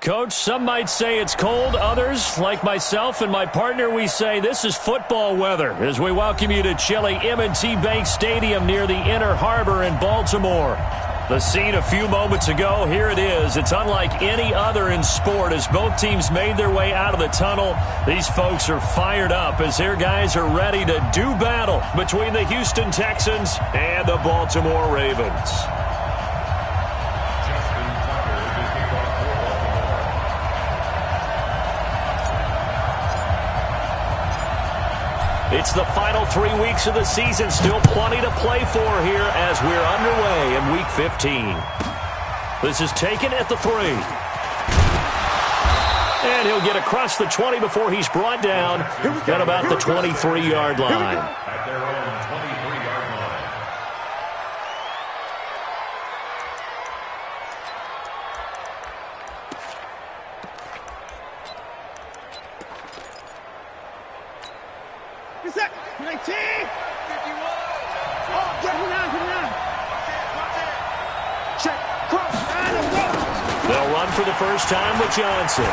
Coach, some might say it's cold. Others, like myself and my partner, we say this is football weather as we welcome you to chilly M&T Bank Stadium near the Inner Harbor in Baltimore. The scene a few moments ago, here it is. It's unlike any other in sport as both teams made their way out of the tunnel. These folks are fired up as their guys are ready to do battle between the Houston Texans and the Baltimore Ravens. It's the final 3 weeks of the season. Still plenty to play for here as we're underway in Week 15. This is taken at the 3. And he'll get across the 20 before he's brought down at about the 23-yard line. At their own 23-yard line. Is that 19? 51. Oh, get him down. Check. Cross. They'll run for the first time with Johnson.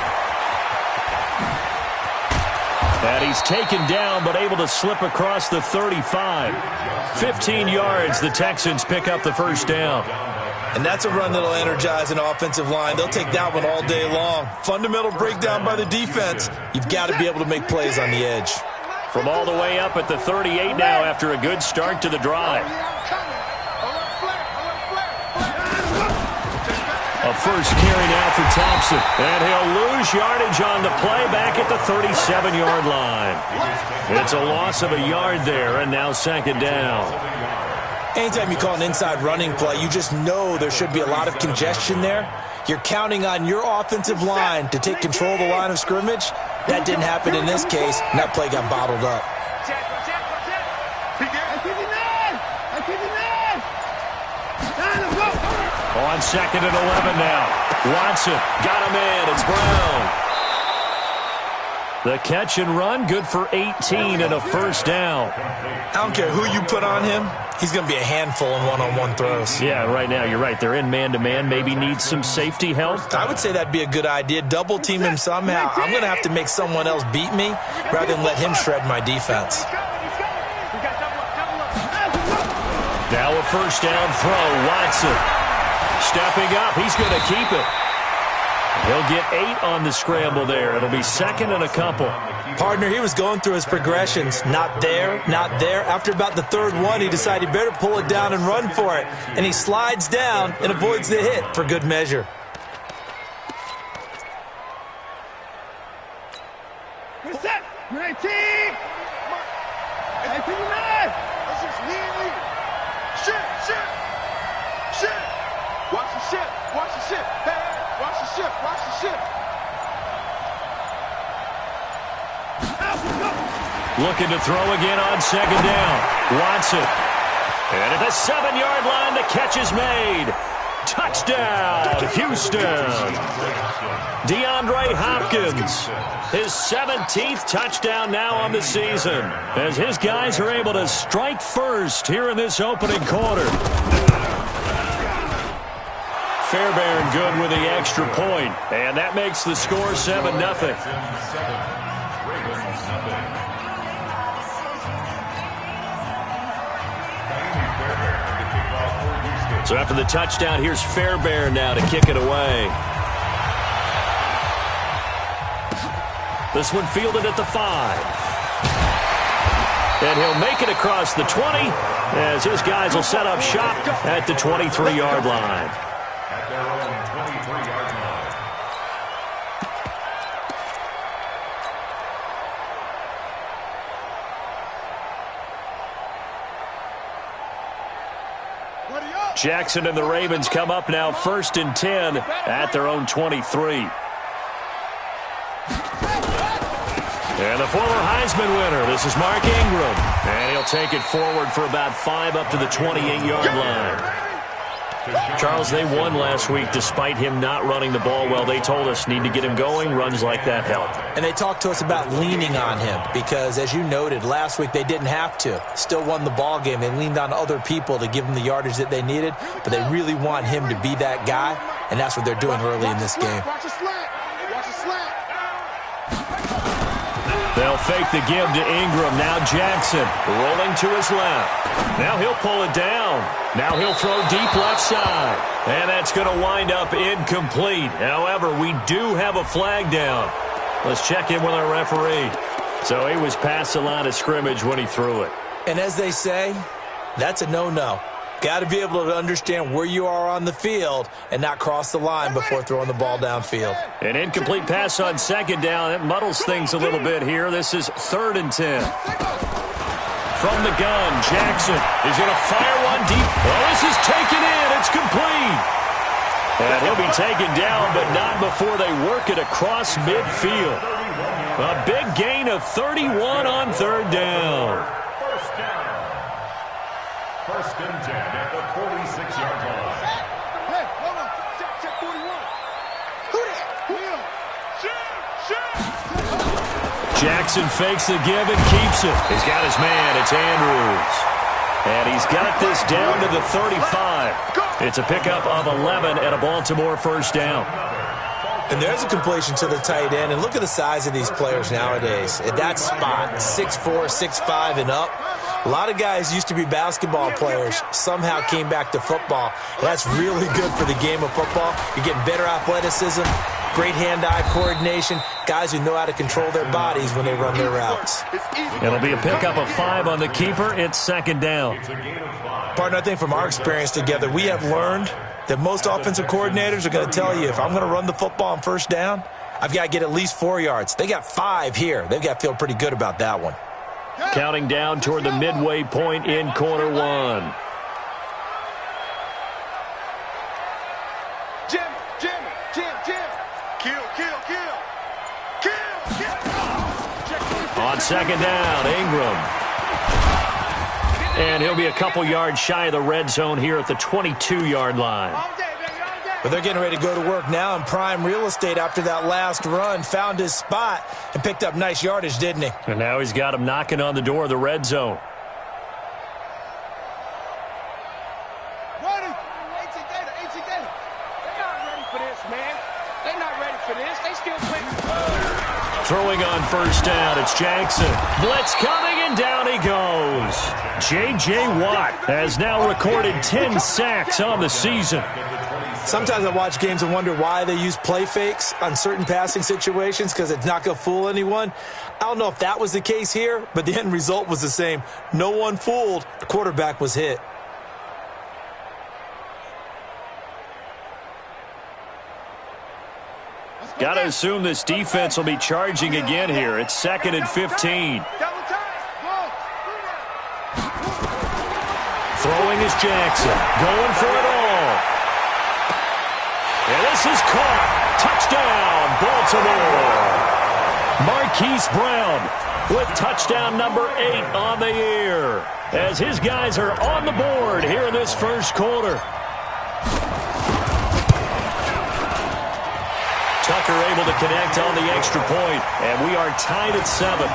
And he's taken down but able to slip across the 35. 15 yards, the Texans pick up the first down. And that's a run that'll energize an offensive line. They'll take that one all day long. Fundamental breakdown by the defense. You've got to be able to make plays on the edge. From all the way up at the 38 now after a good start to the drive. A first carry now for Thompson. And he'll lose yardage on the play back at the 37-yard line. It's a loss of a yard there, and now second down. Anytime you call an inside running play, you just know there should be a lot of congestion there. You're counting on your offensive line to take control of the line of scrimmage. That didn't happen in this case, and that play got bottled up. On second and 11 now. Watson got him in. It's Brown. The catch and run, good for 18 and a first down. I don't care who you put on him. He's going to be a handful in one-on-one throws. Yeah, right now, you're right. They're in man-to-man. Maybe need some safety help. I would say that'd be a good idea. Double team him somehow. I'm going to have to make someone else beat me rather than let him shred my defense. Now a first down throw. Watson stepping up. He's going to keep it. He'll get 8 on the scramble there. It'll be second and a couple. Partner, he was going through his progressions. Not there, not there. After about the third one, he decided he better pull it down and run for it. And he slides down and avoids the hit for good measure. What's that? 19! 19! This is lead. Shit! Watch the ship! Hey! Watch the ship! Looking to throw again on second down. Watson. And at the 7-yard line, the catch is made. Touchdown, Houston. DeAndre Hopkins. His 17th touchdown now on the season as his guys are able to strike first here in this opening quarter. Fairbairn good with the extra point, and that makes the score 7-0. So after the touchdown, here's Fairbairn now to kick it away. This one fielded at the 5. And he'll make it across the 20 as his guys will set up shop at the 23-yard line. At their own 23-yard line. Jackson and the Ravens come up now first and 10 at their own 23. And the former Heisman winner, this is Mark Ingram. And he'll take it forward for about 5 up to the 28-yard line. Charles, they won last week despite him not running the ball well. They told us need to get him going. Runs like that help. And they talked to us about leaning on him because, as you noted, last week they didn't have to. Still won the ball game. They leaned on other people to give them the yardage that they needed, but they really want him to be that guy, and that's what they're doing early in this game. They'll fake the give to Ingram. Now Jackson rolling to his left. Now he'll pull it down. Now he'll throw deep left side. And that's going to wind up incomplete. However, we do have a flag down. Let's check in with our referee. So he was past the line of scrimmage when he threw it. And as they say, that's a no-no. Got to be able to understand where you are on the field and not cross the line before throwing the ball downfield. An incomplete pass on second down. It muddles things a little bit here. This is 3rd and 10. From the gun, Jackson is going to fire one deep. Oh, this is taken in. It's complete. And he'll be taken down, but not before they work it across midfield. A big gain of 31 on 3rd down. First down. 1st and 10 at the 46-yard line. Hey, hold on. Check 41. Who that? Will. Jackson fakes the give and keeps it. He's got his man. It's Andrews. And he's got this down to the 35. It's a pickup of 11 and a Baltimore first down. And there's a completion to the tight end. And look at the size of these players nowadays. At that spot, 6'4", 6'5", and up. A lot of guys used to be basketball players, somehow came back to football. And that's really good for the game of football. You're getting better athleticism, great hand-eye coordination, guys who know how to control their bodies when they run their routes. It'll be a pickup of 5 on the keeper. It's 2nd down. Partner, I think from our experience together, we have learned that most offensive coordinators are going to tell you, if I'm going to run the football on 1st down, I've got to get at least 4 yards. They got 5 here. They've got to feel pretty good about that one. Counting down toward the midway point in quarter 1. Jim. Kill. On 2nd down, Ingram. And he'll be a couple yards shy of the red zone here at the 22-yard line. But they're getting ready to go to work now in prime real estate after that last run. Found his spot and picked up nice yardage, didn't he? And now he's got him knocking on the door of the red zone. Ready. AT Data. They're not ready for this, man. They're not ready for this. They still playing. Throwing on 1st down, it's Jackson. Blitz coming, and down he goes. J.J. Watt has now recorded 10 sacks on the season. Sometimes I watch games and wonder why they use play fakes on certain passing situations, because it's not going to fool anyone. I don't know if that was the case here, but the end result was the same. No one fooled. The quarterback was hit. Got to assume this defense will be charging again here. It's 2nd and 15. Throwing is Jackson. Going for it all. And this is caught. Touchdown, Baltimore. Marquise Brown with touchdown number 8 on the year, as his guys are on the board here in this first quarter. Tucker able to connect on the extra point, and we are tied at 7.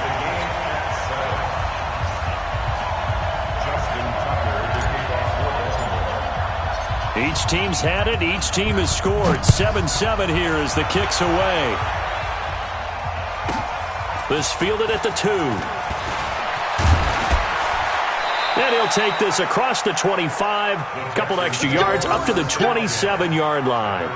Each team's had it. Each team has scored. 7-7 here as the kick's away. This fielded at the 2. And he'll take this across the 25. Couple extra yards up to the 27-yard line.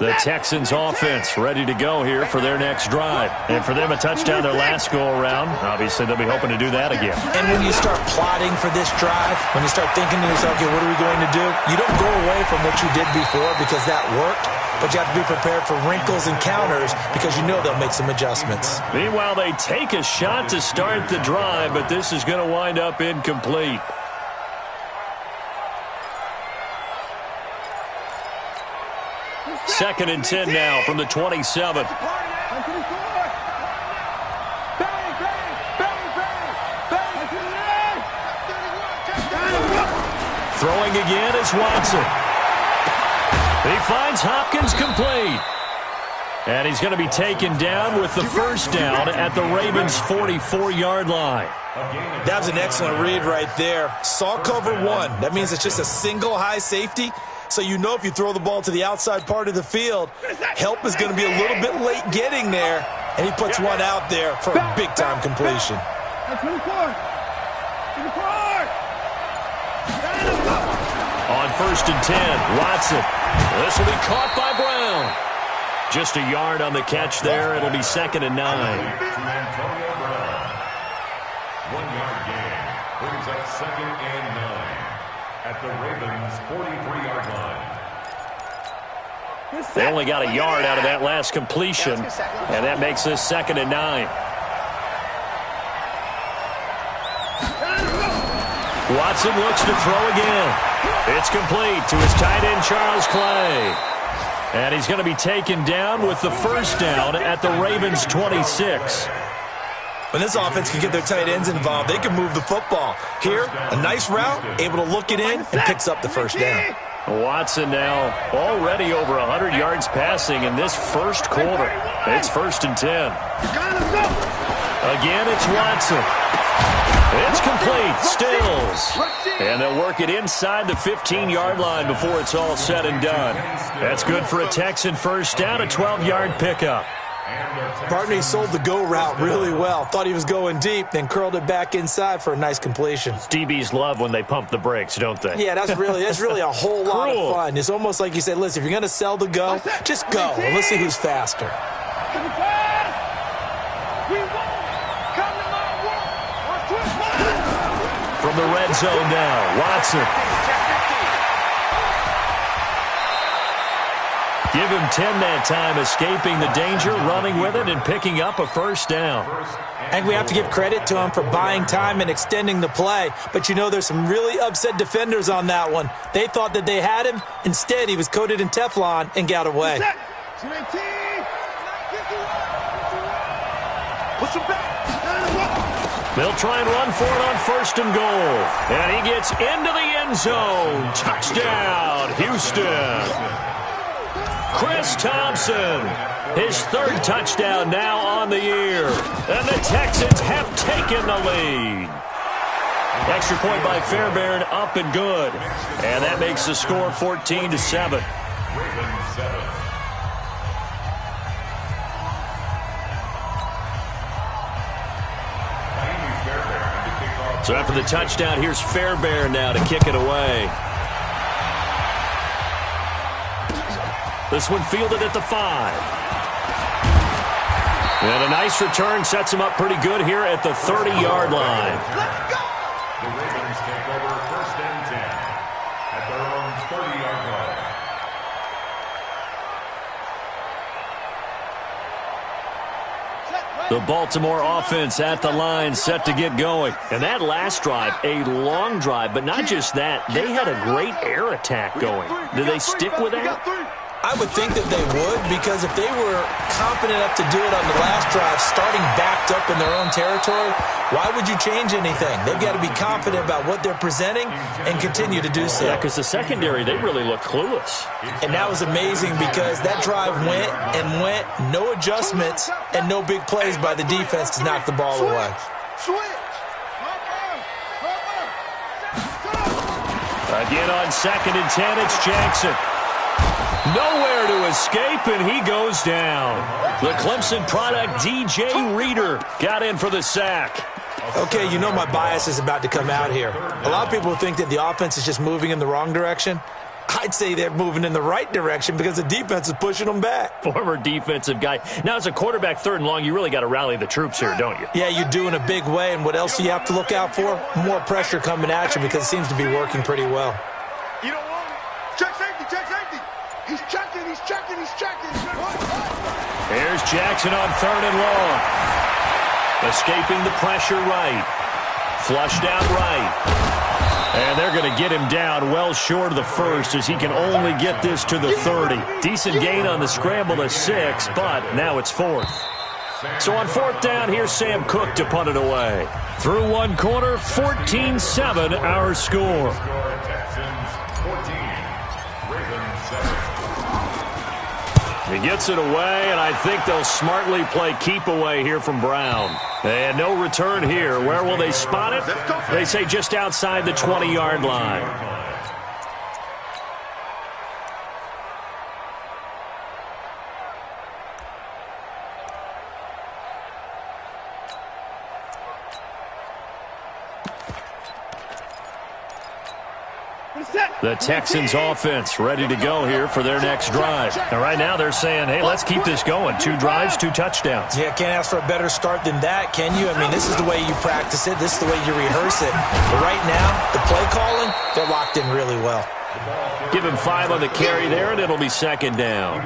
The Texans offense ready to go here for their next drive. And for them, a touchdown their last go-around. Obviously, they'll be hoping to do that again. And when you start plotting for this drive, when you start thinking to yourself, okay, what are we going to do? You don't go away from what you did before because that worked, but you have to be prepared for wrinkles and counters because you know they'll make some adjustments. Meanwhile, they take a shot to start the drive, but this is going to wind up incomplete. Second and 10 now from the 27. Throwing again is Watson. He finds Hopkins complete. And he's going to be taken down with the first down at the Ravens' 44-yard line. That was an excellent read right there. Saw cover one. That means it's just a single high safety. So you know if you throw the ball to the outside part of the field, help is going to be a little bit late getting there. And he puts one out there for a big-time completion. On 1st and 10, Watson. This will be caught by Brown. Just a yard on the catch there. It'll be 2nd and 9. 1-yard gain. Brings up 2nd and 9 at the Ravens' 43-yard line. They only got a yard out of that last completion, and that makes this 2nd and 9. Watson looks to throw again. It's complete to his tight end, Charles Clay. And he's going to be taken down with the first down at the Ravens' 26. When this offense can get their tight ends involved, they can move the football. Here, a nice route, able to look it in, and picks up the first down. Watson now already over 100 yards passing in this first quarter. It's 1st and 10. Again, it's Watson. It's complete. Stills. And they'll work it inside the 15-yard line before it's all said and done. That's good for a Texan first down, a 12-yard pickup. Bartney sold the go route really well. Thought he was going deep, then curled it back inside for a nice completion. DBs love when they pump the brakes, don't they? Yeah, that's really a whole lot of fun. It's almost like you said, listen, if you're going to sell the go, just go. Well, let's see who's faster. From the red zone now, Watson. Give him 10 that time, escaping the danger, running with it, and picking up a first down. I think we have to give credit to him for buying time and extending the play. But you know there's some really upset defenders on that one. They thought that they had him. Instead, he was coated in Teflon and got away. They'll try and run for it on 1st and goal. And he gets into the end zone. Touchdown, Houston. Chris Thompson, his 3rd touchdown now on the year. And the Texans have taken the lead. Extra point by Fairbairn, up and good. And that makes the score 14-7. Ravens 7. So after the touchdown, here's Fairbairn now to kick it away. This one fielded at the 5. And a nice return sets him up pretty good here at the 30-yard line. The Ravens take over 1st and 10 at their own 30-yard line. The Baltimore offense at the line, set to get going. And that last drive, a long drive, but not just that. They had a great air attack going. Do they stick with that? I would think that they would, because if they were confident enough to do it on the last drive, starting backed up in their own territory, why would you change anything? They've got to be confident about what they're presenting and continue to do so. Yeah, because the secondary, they really looked clueless. And that was amazing because that drive went and went, no adjustments, and no big plays by the defense to knock the ball away. Again on 2nd and 10, it's Jackson. Nowhere to escape, and he goes down. The Clemson product, DJ Reader, got in for the sack. Okay, you know my bias is about to come out here. A lot of people think that the offense is just moving in the wrong direction. I'd say they're moving in the right direction because the defense is pushing them back. Former defensive guy. Now, as a quarterback 3rd and long, you really got to rally the troops here, don't you? Yeah, you do in a big way, and what else do you have to look out for? More pressure coming at you because it seems to be working pretty well. You don't want it. Check safety, check safety. He's checking, he's checking, he's checking. Here's Jackson on 3rd and long. Escaping the pressure right. Flushed out right. And they're going to get him down well short of the 1st as he can only get this to the 30. Decent gain on the scramble to 6, but now it's 4th. So on 4th down, here's Sam Cook to punt it away. Through one quarter, 14-7 our score. He gets it away, and I think they'll smartly play keep away here from Brown. And no return here. Where will they spot it? They say just outside the 20-yard line. The Texans offense ready to go here for their next drive. And right now they're saying, hey, let's keep this going. 2 drives, 2 touchdowns. Yeah, can't ask for a better start than that, can you? I mean, this is the way you practice it. This is the way you rehearse it. But right now, the play calling, they're locked in really well. Give him 5 on the carry there, and it'll be second down.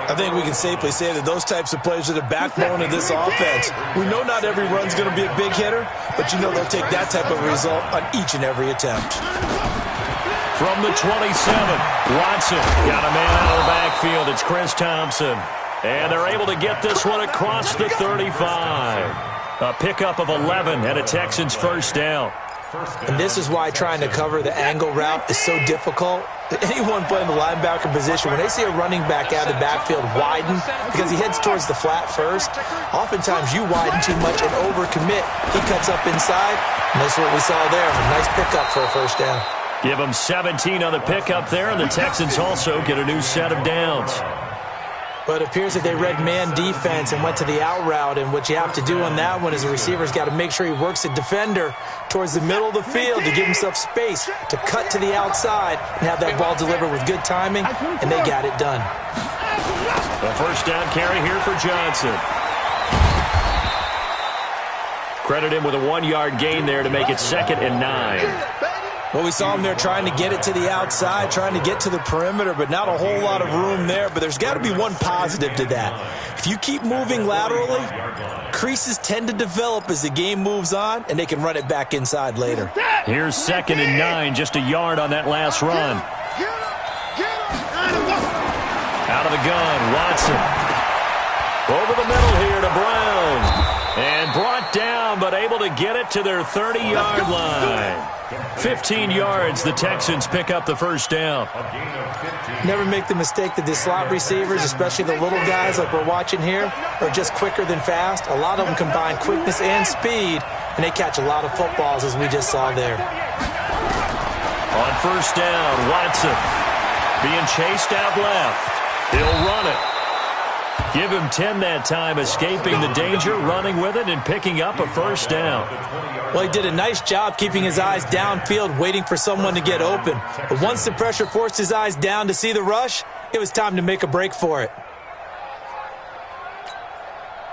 I think we can safely say that those types of plays are the backbone of this offense. We know not every run's going to be a big hitter, but you know they'll take that type of result on each and every attempt. From the 27, Watson got a man out of the backfield. It's Chris Thompson. And they're able to get this one across the 35. A pickup of 11 and a Texans first down. And this is why trying to cover the angle route is so difficult. Anyone playing the linebacker position, when they see a running back out of the backfield widen because he heads towards the flat first, oftentimes you widen too much and overcommit. He cuts up inside, and that's what we saw there. A nice pickup for a first down. Give them 17 on the pickup there, and the Texans also get a new set of downs. But it appears that they read man defense and went to the out route, and what you have to do on that one is the receiver's got to make sure he works the defender towards the middle of the field to give himself space to cut to the outside and have that ball delivered with good timing, and they got it done. The first down carry here for Johnson. Credit him with a 1-yard gain there to make it 2nd and 9. Well, we saw him there trying to get it to the outside, trying to get to the perimeter, but not a whole lot of room there. But there's got to be one positive to that. If you keep moving laterally, creases tend to develop as the game moves on, and they can run it back inside later. Here's 2nd and 9, just a yard on that last run. Out of the gun, Watson. Over the middle here to Brown. And brought down, but able to get it to their 30-yard line. 15 yards, the Texans pick up the first down. Never make the mistake that the slot receivers, especially the little guys like we're watching here, are just quicker than fast. A lot of them combine quickness and speed, and they catch a lot of footballs, as we just saw there. On first down, Watson being chased out left. He'll run it. Give him 10 that time, escaping the danger, running with it, and picking up a first down. Well, he did a nice job keeping his eyes downfield, waiting for someone to get open. But once the pressure forced his eyes down to see the rush, it was time to make a break for it.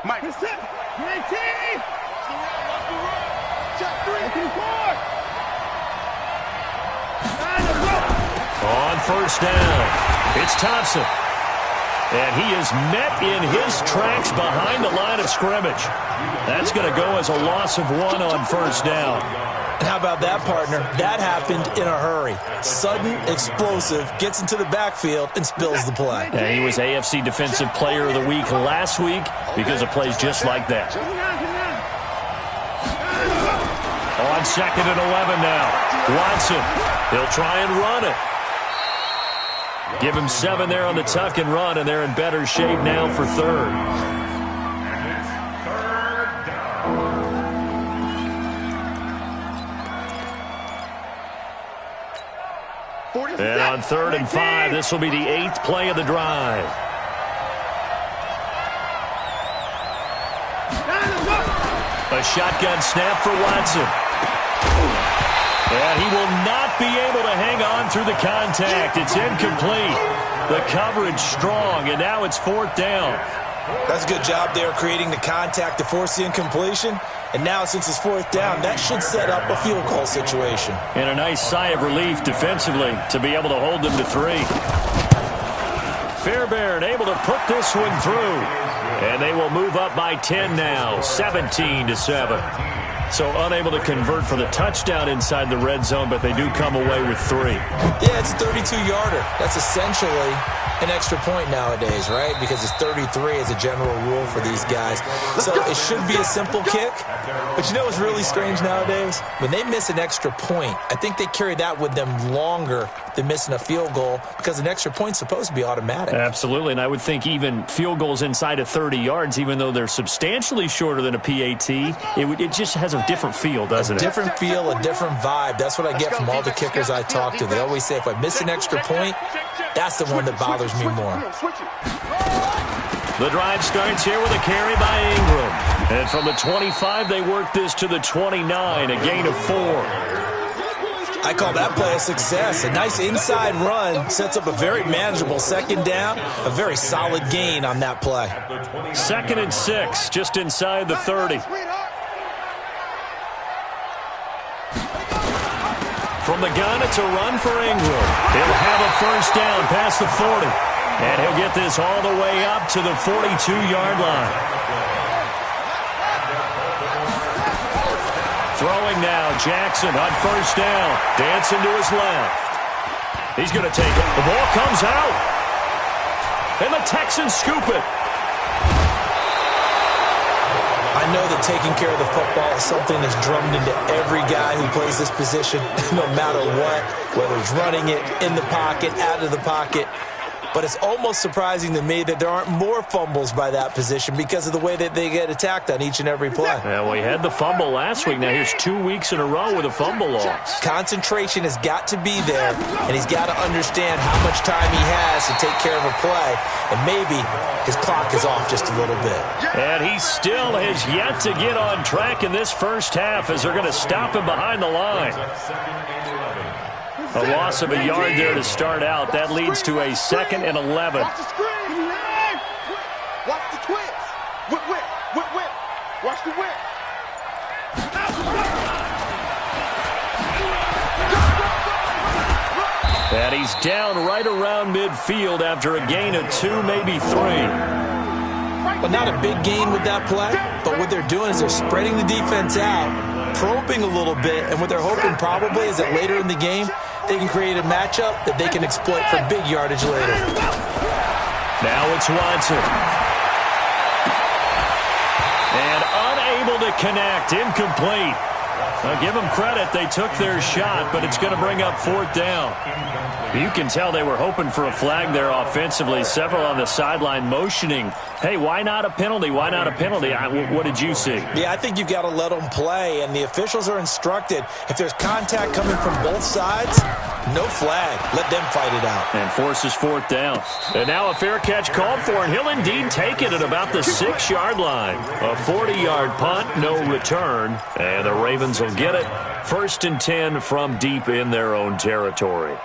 Mike. On first down, it's Thompson. And he is met in his tracks behind the line of scrimmage. That's going to go as a loss of 1 on first down. And how about that, partner? That happened in a hurry. Sudden, explosive, gets into the backfield, and spills the play. Yeah, he was AFC Defensive Player of the Week last week because of plays just like that. On 2nd and 11 now. Watson, he'll try and run it. Give him 7 there on the tuck and run, and they're in better shape now for 3rd. And on 3rd and 5, this will be the 8th play of the drive. A shotgun snap for Watson. And he will not be able to hang on through the contact. It's incomplete. The coverage strong, and now it's 4th down. That's a good job there creating the contact to force the incompletion. And now, since it's 4th down, that should set up a field goal situation. And a nice sigh of relief defensively to be able to hold them to 3. Fairbairn able to put this one through. And they will move up by 10 now, 17-7. So unable to convert for the touchdown inside the red zone, but they do come away with 3. Yeah, it's a 32-yarder. That's essentially an extra point nowadays, right? Because it's 33 as a general rule for these guys. So it should be a simple kick. But you know what's really strange nowadays? When they miss an extra point, I think they carry that with them longer than missing a field goal because an extra point's supposed to be automatic. Absolutely, and I would think even field goals inside of 30 yards, even though they're substantially shorter than a PAT, it just has a different feel, doesn't it? A different feel, a different vibe. That's what I get from all the kickers I talk to. They always say if I miss an extra point, that's the one that bothers me more. The drive starts here with a carry by Ingram. And from the 25, they work this to the 29, a gain of 4. I call that play a success. A nice inside run sets up a very manageable second down, a very solid gain on that play. 2nd and 6, just inside the 30. From the gun, it's a run for Ingram. He'll have a first down past the 40. And he'll get this all the way up to the 42-yard line. Throwing now, Jackson on first down. Dancing to his left. He's going to take it. The ball comes out. And the Texans scoop it. I know that taking care of the football is something that's drummed into every guy who plays this position, no matter what, whether it's running it, in the pocket, out of the pocket. But it's almost surprising to me that there aren't more fumbles by that position because of the way that they get attacked on each and every play. Yeah, we had the fumble last week. Now here's 2 weeks in a row with a fumble loss. Concentration has got to be there, and he's got to understand how much time he has to take care of a play, and maybe his clock is off just a little bit. And he still has yet to get on track in this first half as they're going to stop him behind the line. A loss of a yard there to start out. That leads to a 2nd and 11. Watch the screen. Watch the twist. Whip, whip, whip, whip. Watch the whip. And he's down right around midfield after a gain of 2, maybe 3. But not a big gain with that play. But what they're doing is they're spreading the defense out, probing a little bit, and what they're hoping probably is that later in the game, they can create a matchup that they can exploit for big yardage later. Now it's Watson. And unable to connect, incomplete. Now give them credit, they took their shot, but it's going to bring up 4th down. You can tell they were hoping for a flag there offensively. Several on the sideline motioning, hey, why not a penalty? Why not a penalty? What did you see? Yeah, I think you've got to let them play, and the officials are instructed. If there's contact coming from both sides, no flag. Let them fight it out. And forces 4th down. And now a fair catch called for, and he'll indeed take it at about the 6-yard line. A 40-yard punt, no return. And the Ravens will get it. 1st and 10 from deep in their own territory.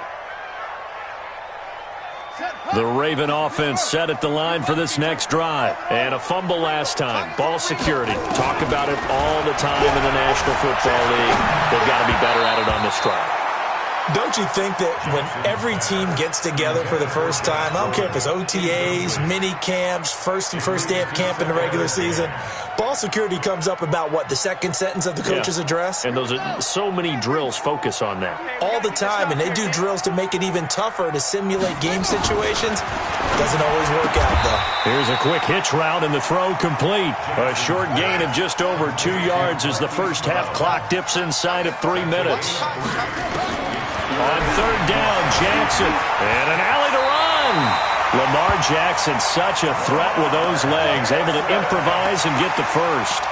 The Raven offense set at the line for this next drive. And a fumble last time. Ball security. Talk about it all the time in the National Football League. They've got to be better at it on this drive. Don't you think that when every team gets together for the first time, I don't care if it's OTAs, mini camps, first day of camp in the regular season, ball security comes up about what, the second sentence of the coach's address? And those are so many drills focus on that. All the time, and they do drills to make it even tougher to simulate game situations. Doesn't always work out, though. Here's a quick hitch route, and the throw complete. A short gain of just over 2 yards as the first half clock dips inside of 3 minutes. On 3rd down, Jackson. And an alley to run. Lamar Jackson, such a threat with those legs, able to improvise and get the first.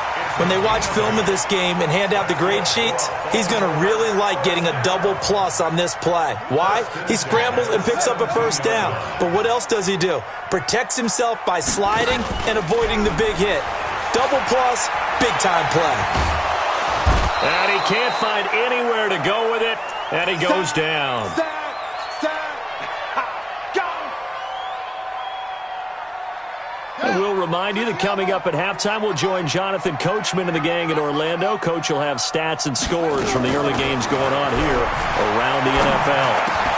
When they watch film of this game and hand out the grade sheets, he's going to really like getting a double plus on this play. Why? He scrambles and picks up a first down. But what else does he do? Protects himself by sliding and avoiding the big hit. Double plus, big-time play. And he can't find anywhere to go with it, and he goes down. And we'll remind you that coming up at halftime, we'll join Jonathan Coachman and the gang in Orlando. Coach will have stats and scores from the early games going on here around the NFL.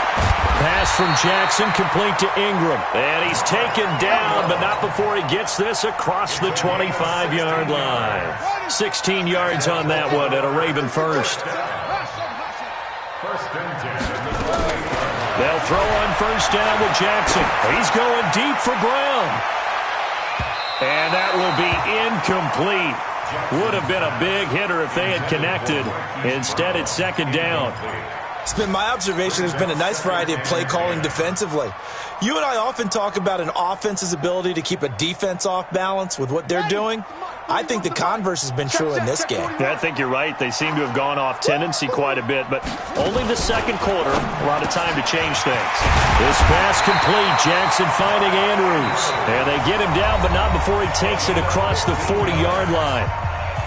Pass from Jackson, complete to Ingram. And he's taken down, but not before he gets this across the 25-yard line. 16 yards on that one, and a Raven first. First and 10 at the 40. They'll throw on first down with Jackson. He's going deep for Brown. And that will be incomplete. Would have been a big hitter if they had connected. Instead, it's second down. It's been my observation there's been a nice variety of play calling defensively. You and I often talk about an offense's ability to keep a defense off balance with what they're doing. I think the converse has been true in this game. Yeah, I think you're right. They seem to have gone off tendency quite a bit, but only the second quarter. A lot of time to change things. This pass complete. Jackson finding Andrews. And they get him down, but not before he takes it across the 40-yard line.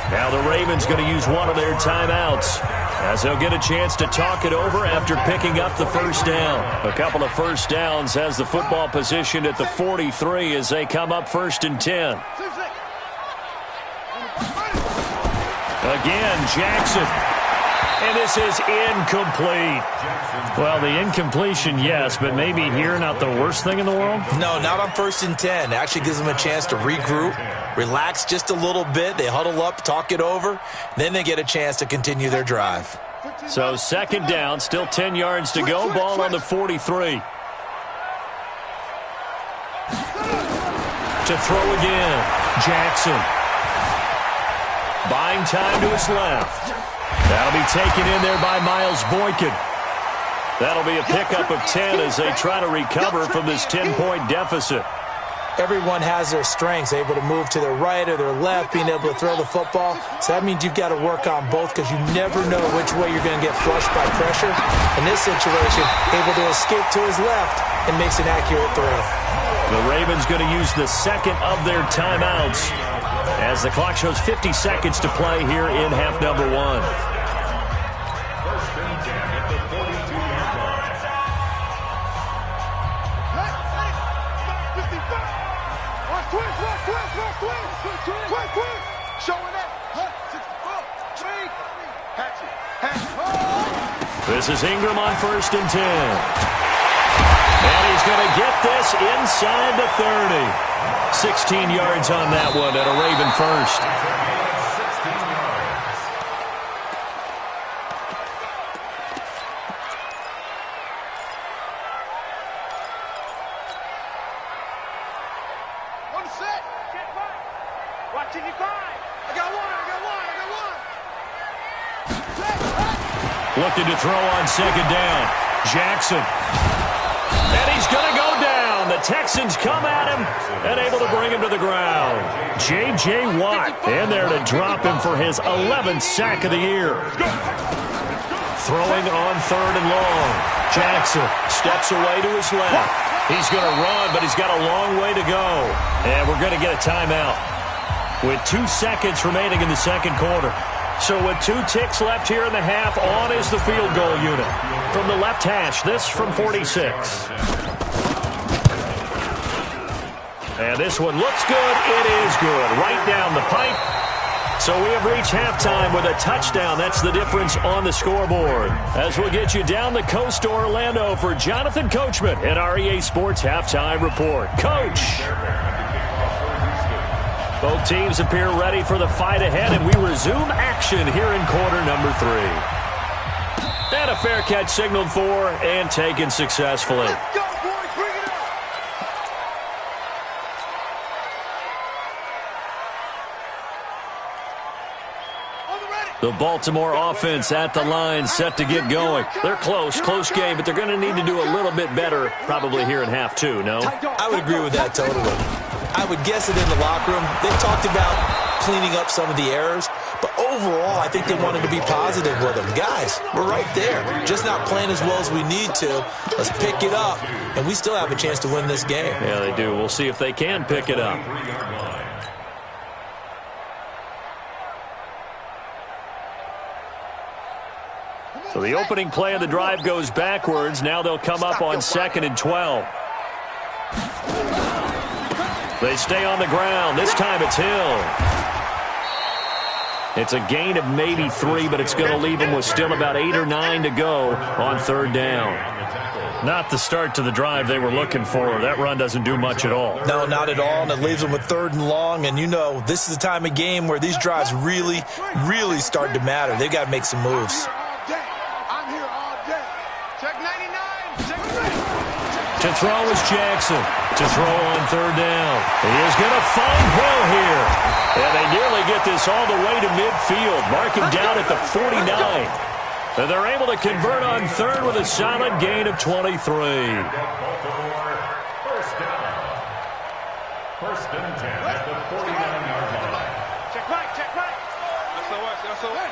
Now the Ravens going to use one of their timeouts, as they'll get a chance to talk it over after picking up the first down. A couple of first downs has the football positioned at the 43 as they come up first and 10. Again, Jackson. And this is incomplete. Well, the incompletion, yes, but maybe here not the worst thing in the world? No, not on first and 10. It actually gives them a chance to regroup, relax just a little bit. They huddle up, talk it over. Then they get a chance to continue their drive. So second down, still 10 yards to go. Ball on the 43. To throw again, Jackson. Buying time to his left. That'll be taken in there by Miles Boykin. That'll be a pickup of 10 as they try to recover from this 10-point deficit. Everyone has their strengths, able to move to their right or their left, being able to throw the football. So that means you've got to work on both because you never know which way you're going to get flushed by pressure. In this situation, able to escape to his left and makes an accurate throw. The Ravens going to use the second of their timeouts as the clock shows 50 seconds to play here in half number one. First and 10 at the 42-yard line. This is Ingram on first and 10. And he's going to get this inside the 30. 16 yards on that one at a Raven first. 16 yards. One set. Get back. Watching you grind. I got one. Looking to throw on second down. Jackson. And he's going to go down. The Texans come at him and able to bring him to the ground. J.J. Watt in there to drop him for his 11th sack of the year. Throwing on third and long. Jackson steps away to his left. He's going to run, but he's got a long way to go. And we're going to get a timeout with 2 seconds remaining in the second quarter. So with 2 ticks left here in the half, on is the field goal unit. From the left hash, this from 46. And this one looks good. It is good. Right down the pipe. So we have reached halftime with a touchdown. That's the difference on the scoreboard. As we'll get you down the coast to Orlando for Jonathan Coachman in our EA Sports Halftime Report. Coach! Both teams appear ready for the fight ahead, and we resume action here in quarter number 3. And a fair catch signaled for and taken successfully. Go, boys, bring it up. The Baltimore offense at the line, set to get going. They're close game, but they're going to need to do a little bit better probably here in half 2, no? I would agree with that totally. I would guess it in the locker room. They've talked about cleaning up some of the errors, but overall, I think they wanted to be positive with them. Guys, we're right there. Just not playing as well as we need to. Let's pick it up, and we still have a chance to win this game. Yeah, they do. We'll see if they can pick it up. So the opening play of the drive goes backwards. Now they'll come up on 2nd and 12. They stay on the ground. This time it's Hill. It's a gain of maybe 3, but it's going to leave them with still about 8 or 9 to go on third down. Not the start to the drive they were looking for. That run doesn't do much at all. No, not at all, and it leaves them with 3rd and long. And you know, this is the time of game where these drives really start to matter. They've got to make some moves. I'm here all day. To throw is Jackson. To throw on third down. He is going to find Hill here. And they nearly get this all the way to midfield. Mark him down at the 49. And they're able to convert on third with a solid gain of 23. First down. First and 10 at the 49-yard line. Check right, check right. That's the way.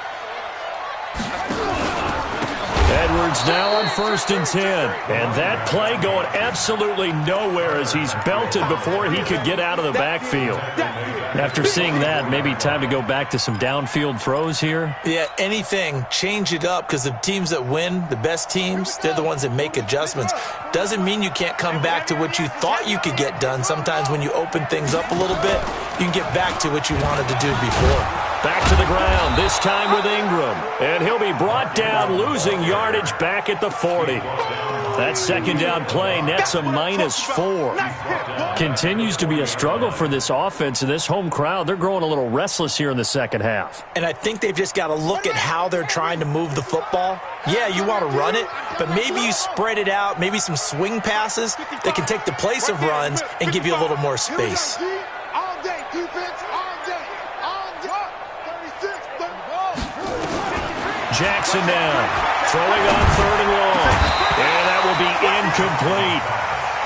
Edwards now on first and 10. And that play going absolutely nowhere as he's belted before he could get out of the backfield. After seeing that, maybe time to go back to some downfield throws here. Yeah, anything. Change it up because the teams that win, the best teams, they're the ones that make adjustments. Doesn't mean you can't come back to what you thought you could get done. Sometimes when you open things up a little bit, you can get back to what you wanted to do before. Back to the ground, this time with Ingram. And he'll be brought down, losing yardage back at the 40. That second down play nets a -4. Continues to be a struggle for this offense and this home crowd. They're growing a little restless here in the second half. And I think they've just got to look at how they're trying to move the football. Yeah, you want to run it, but maybe you spread it out, maybe some swing passes that can take the place of runs and give you a little more space. All day, defense, all day. All day. 36, Jackson now, throwing on third and long. And that will be incomplete.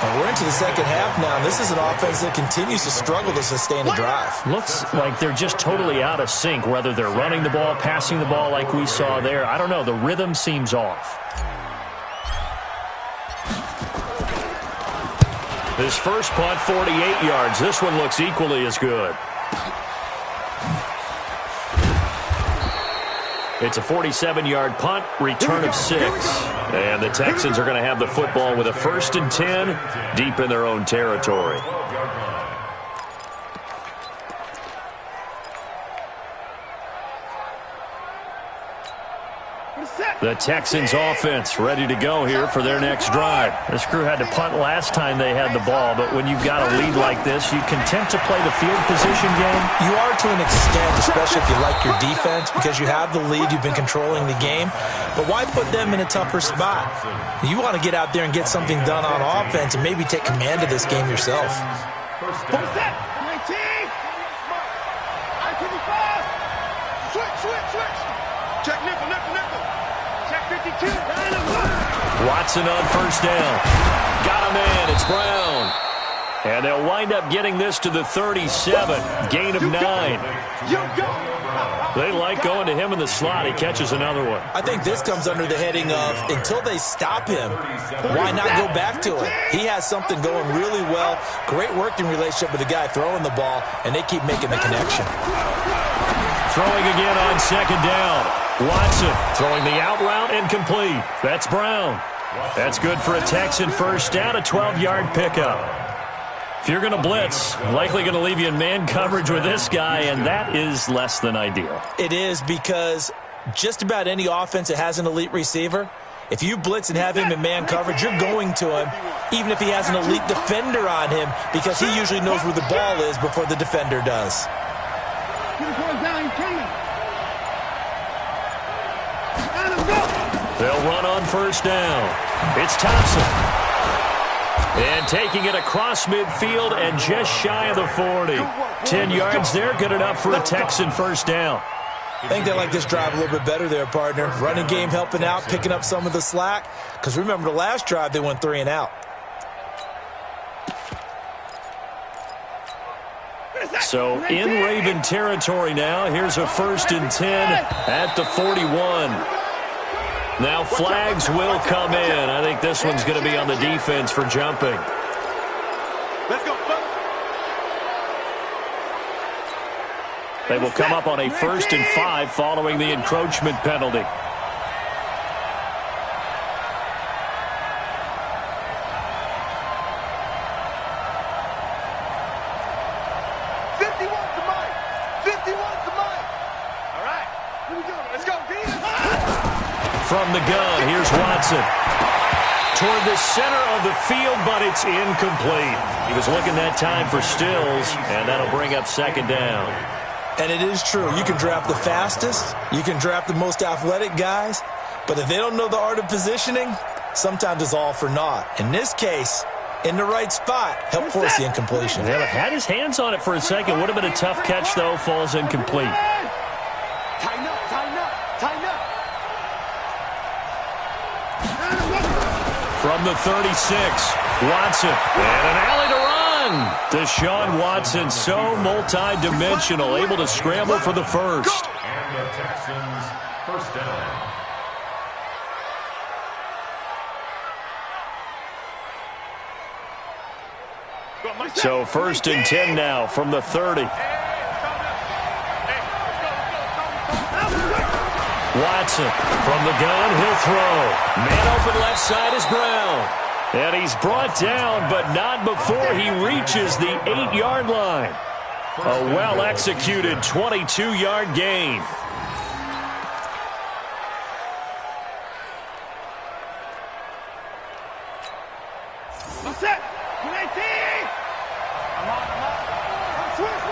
And we're into the second half now. This is an offense that continues to struggle to sustain a drive. Looks like they're just totally out of sync, whether they're running the ball, passing the ball like we saw there. I don't know. The rhythm seems off. His first punt, 48 yards. This one looks equally as good. It's a 47-yard punt, return of 6. And the Texans are going to have the football with a first and 10 deep in their own territory. The Texans offense ready to go here for their next drive. This crew had to punt last time they had the ball, but when you've got a lead like this, you content to play the field position game? You are to an extent, especially if you like your defense, because you have the lead, you've been controlling the game. But why put them in a tougher spot? You want to get out there and get something done on offense and maybe take command of this game yourself. Full set. 19. I-25. Switch. Check nickel. Check 52. Watson on first down. Got him in. It's Brown. And they'll wind up getting this to the 37. Gain of 9. They like going to him in the slot. He catches another one. I think this comes under the heading of until they stop him, why not go back to it? He has something going really well. Great working relationship with the guy throwing the ball, and they keep making the connection. Throwing again on second down. Watson throwing the out route and complete. That's Brown. That's good for a Texan first down, a 12-yard pickup. If you're going to blitz, likely going to leave you in man coverage with this guy, and that is less than ideal. It is, because just about any offense that has an elite receiver, if you blitz and have him in man coverage, you're going to him, even if he has an elite defender on him, because he usually knows where the ball is before the defender does. They'll run on first down. It's Thompson. And taking it across midfield and just shy of the 40. 10 yards there, good enough for a Texan first down. I think they like this drive a little bit better there, partner. Running game helping out, picking up some of the slack. Because remember, the last drive they went 3 and out. So in Raven territory now. Here's a first and 10 at the 41. Now flags will come in. I think this one's going to be on the defense for jumping. Let's go. They will come up on a first and 5 following the encroachment penalty. From the gun, here's Watson. Toward the center of the field, but it's incomplete. He was looking that time for Stills, and that'll bring up second down. And it is true. You can draft the fastest. You can draft the most athletic guys. But if they don't know the art of positioning, sometimes it's all for naught. In this case, in the right spot, helped force the incompletion. Yeah, had his hands on it for a second. Would have been a tough catch, though. Falls incomplete. Tighten up, tighten up, tighten up. From the 36, Watson. And an alley to run. Deshaun Watson, so multi-dimensional, able to scramble for the first. And the Texans, first down. So 1st and 10 now from the 30. Watson from the gun, he'll throw. Man open left side is Brown. And he's brought down, but not before he reaches the 8-yard line. A well-executed 22-yard gain. Set. 19. I'm on. Twist.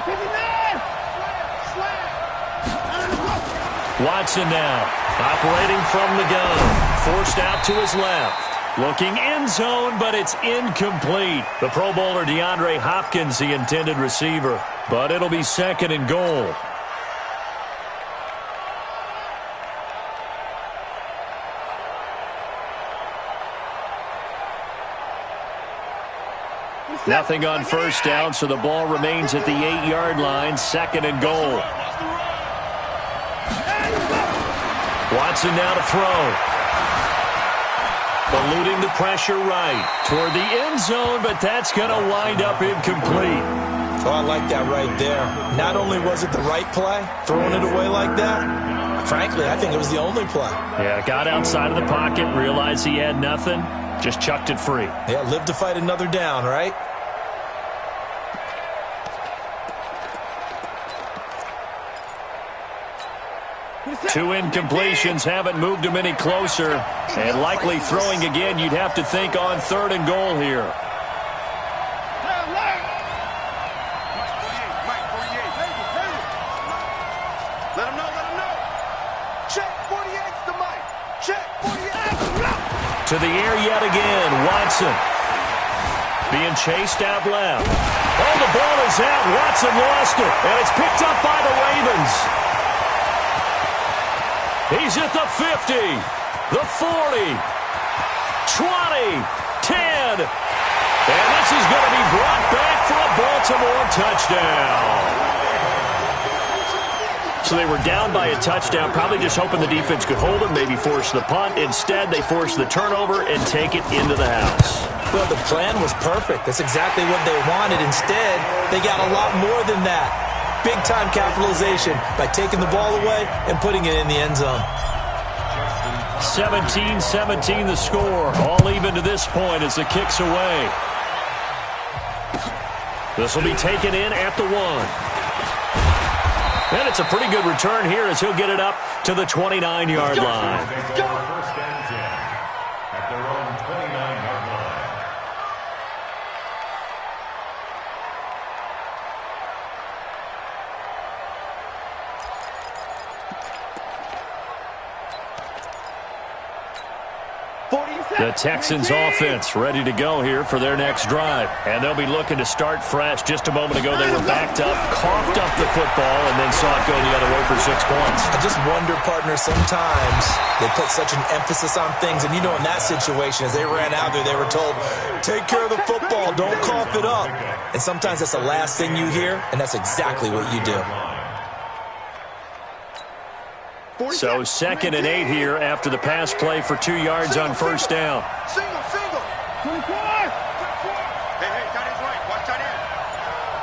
59. Watson now, operating from the gun. Forced out to his left. Looking end zone, but it's incomplete. The Pro Bowler DeAndre Hopkins, the intended receiver. But it'll be 2nd and goal. Nothing on first down, so the ball remains at the 8-yard line. 2nd and goal. Watson now to throw. Eluding the pressure right toward the end zone, but that's going to wind up incomplete. Oh, I like that right there. Not only was it the right play, throwing it away like that, frankly, I think it was the only play. Yeah, got outside of the pocket, realized he had nothing, just chucked it free. Yeah, live to fight another down, right? Two incompletions haven't moved him any closer. And likely throwing again, you'd have to think on 3rd and goal here. Let him know. Check 48's the mic. Check 48. To the air yet again, Watson. Being chased out left. Oh, the ball is out. Watson lost it. And it's picked up by the Ravens. He's at the 50, the 40, 20, 10. And this is going to be brought back for a Baltimore touchdown. So they were down by a touchdown, probably just hoping the defense could hold them, maybe force the punt. Instead, they force the turnover and take it into the house. Well, the plan was perfect. That's exactly what they wanted. Instead, they got a lot more than that. Big-time capitalization by taking the ball away and putting it in the end zone. 17-17 the score. All even to this point as the kick's away. This will be taken in at the 1. And it's a pretty good return here as he'll get it up to the 29-yard line. First and 10 at their own 29-yard line. The Texans offense ready to go here for their next drive. And they'll be looking to start fresh. Just a moment ago, they were backed up, coughed up the football, and then saw it go the other way for 6 points. I just wonder, partner, sometimes they put such an emphasis on things. And, you know, in that situation, as they ran out there, they were told, take care of the football, don't cough it up. And sometimes that's the last thing you hear, and that's exactly what you do. So 2nd and 8 here after the pass play for 2 yards on first down. Single. 24. Hey, tight end's right. Watch tight end.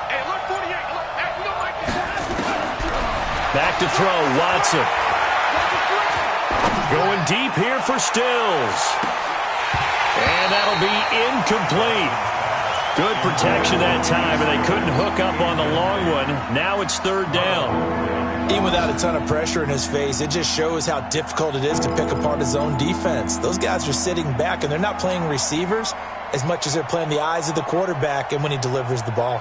Hey, look, 48. Look, you don't like that. Back to throw, Watson. Going deep here for Stills. And that'll be incomplete. Good protection that time, and they couldn't hook up on the long one. Now it's 3rd down. Even without a ton of pressure in his face, it just shows how difficult it is to pick apart his own defense. Those guys are sitting back, and they're not playing receivers as much as they're playing the eyes of the quarterback and when he delivers the ball.